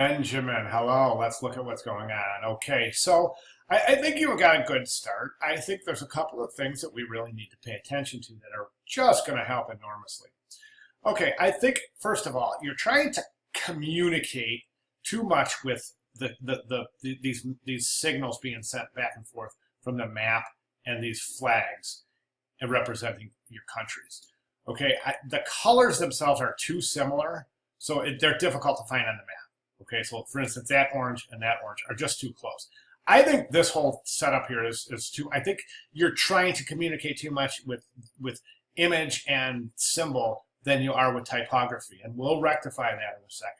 Benjamin, hello. Let's look at what's going on. Okay, so I think you got a good start. I think there's a couple of things that we really need to pay attention to that are just going to help enormously. Okay, I think first of all, you're trying to communicate too much with these signals being sent back and forth from the map and these flags and representing your countries. Okay, the colors themselves are too similar, so they're difficult to find on the map. Okay, so for instance, that orange and that orange are just too close. I think this whole setup here is too. I think you're trying to communicate too much with image and symbol than you are with typography, and we'll rectify that in a second.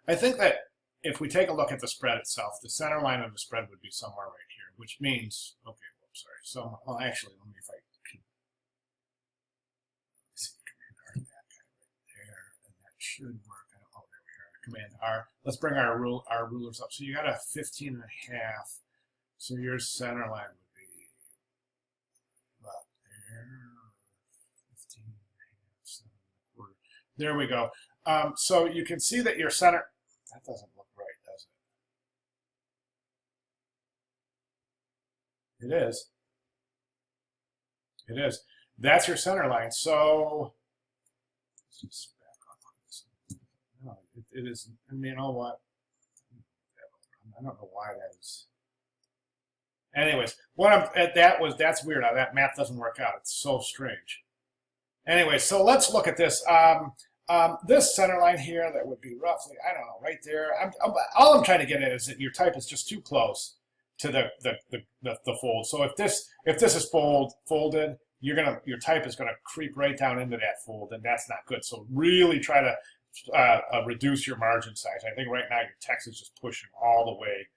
I think that if we take a look at the spread itself, the center line of the spread would be somewhere right here, which means, okay, whoops, sorry. So, well, actually, let me if I can see Command R that guy right there, and that should work. Oh, there we are. Command R. Let's bring our rulers up. So you got a 15 and a half. So your center line would be about there. 15 and a half, 7 and a quarter. There we go. So you can see that your center, that doesn't look right, does it? It is. It is. That's your center line. So let's just back off on this. No, it isn't. And you know what? I don't know why that is. Anyways, that's weird. How that map doesn't work out. It's so strange. Anyway, so let's look at this. This center line here, that would be roughly, I don't know, right there. All I'm trying to get at is that your type is just too close to the fold. So if this is folded, your type is gonna creep right down into that fold, and that's not good. So really try to reduce your margin size. I think right now your text is just pushing all the way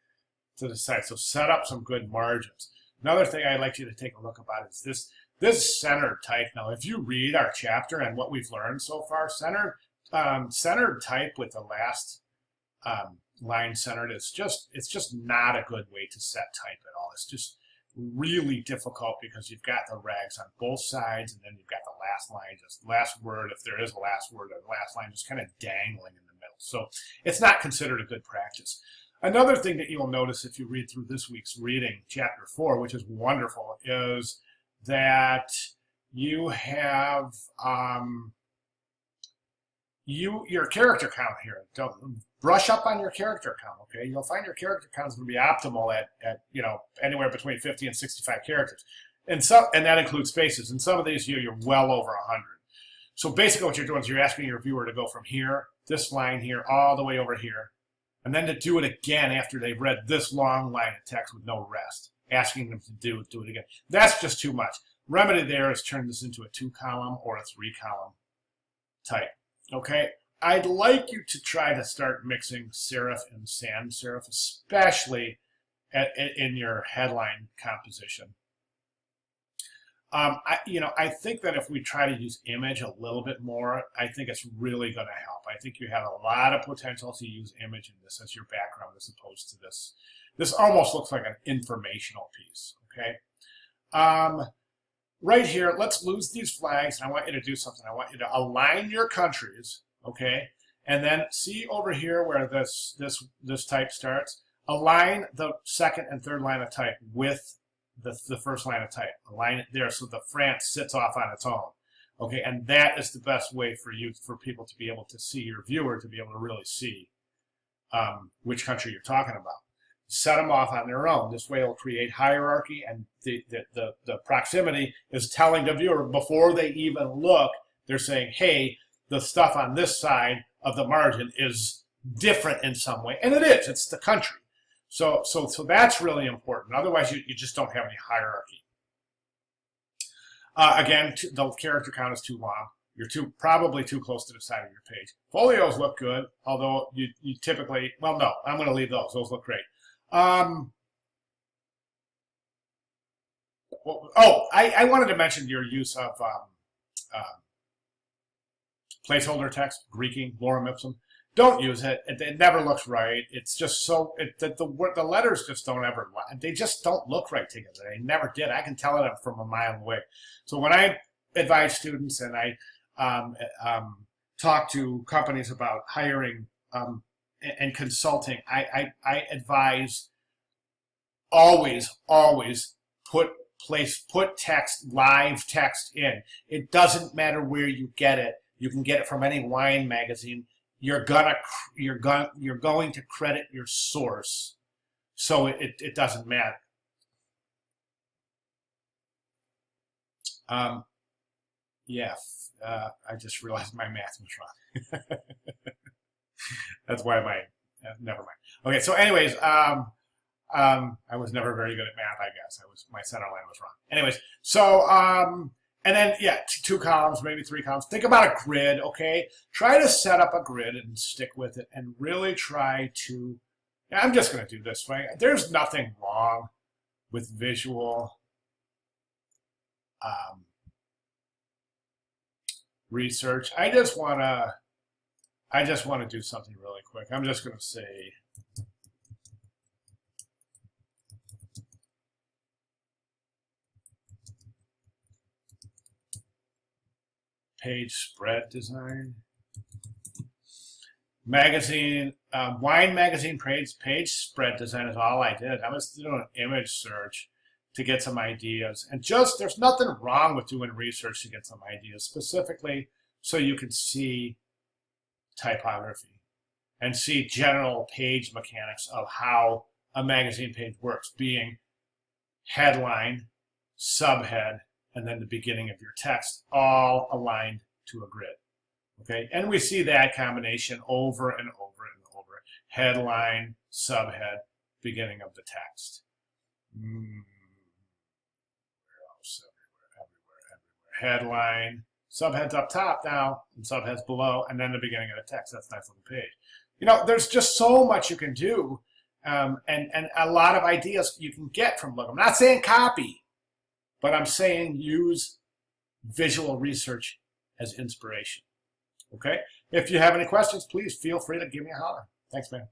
to the side. So set up some good margins. Another thing I'd like you to take a look about is this centered type. Now, if you read our chapter and what we've learned so far, centered type with the last line centered it's just not a good way to set type at all. It's just really difficult because you've got the rags on both sides, and then you've got the last line, just last word, if there is a last word, or the last line just kind of dangling in the middle. So it's not considered a good practice. Another thing that you'll notice if you read through this week's reading, chapter 4, which is wonderful, is that you have your character count here. Don't brush up on your character count. Okay, you'll find your character count is going to be optimal at anywhere between 50 and 65 characters, and that includes spaces. And some of these you're well over 100. So basically, what you're doing is you're asking your viewer to go from here, this line here, all the way over here, and then to do it again after they've read this long line of text with no rest. Asking them to do it again. That's just too much. Remedy there is turn this into a 2-column or a 3-column type. Okay? I'd like you to try to start mixing serif and sans serif, especially in your headline composition. I think that if we try to use image a little bit more, I think it's really going to help. I think you have a lot of potential to use image in this as your background as opposed to this. This almost looks like an informational piece, okay? Right here, let's lose these flags, and I want you to do something. I want you to align your countries, okay? And then see over here where this type starts. Align the second and third line of type with the first line of type. Align it there so the France sits off on its own. Okay, and that is the best way for people to be able to see, your viewer to be able to really see which country you're talking about. Set them off on their own. This way it'll create hierarchy, and the proximity is telling the viewer before they even look, they're saying, hey, the stuff on this side of the margin is different in some way. And it is, it's the country. So that's really important. Otherwise, you just don't have any hierarchy. Again, the character count is too long. You're probably too close to the side of your page. Folios look good, although you typically, well, no, I'm going to leave those. Those look great. I wanted to mention your use of placeholder text, Greeking, lorem ipsum. Don't use it. It never looks right. It's just so the letters just don't ever. They just don't look right together. They never did. I can tell it from a mile away. So when I advise students and I talk to companies about hiring and consulting, I advise always put text, live text in. It doesn't matter where you get it. You can get it from any wine magazine. You're going to credit your source, so it doesn't matter. Yeah, I just realized my math was wrong. That's why never mind. Okay, so anyways, I was never very good at math, I guess. My center line was wrong. Anyways, so, and then, yeah, 2 columns, maybe 3 columns. Think about a grid, okay? Try to set up a grid and stick with it and really try to, I'm just going to do this way. There's nothing wrong with visual research. I just want to do something really quick. I'm just going to say page spread design. Magazine, wine magazine page spread design is all I did. I was doing an image search to get some ideas. And there's nothing wrong with doing research to get some ideas, specifically so you can see typography and see general page mechanics of how a magazine page works, being headline, subhead, and then the beginning of your text, all aligned to a grid. Okay, and we see that combination over and over and over. Headline, subhead, beginning of the text. Where else? Everywhere. Headline, subheads up top now, and subheads below, and then the beginning of the text. That's a nice little page. You know, there's just so much you can do, and a lot of ideas you can get from Look. I'm not saying copy, but I'm saying use visual research as inspiration. Okay? If you have any questions, please feel free to give me a holler. Thanks, man.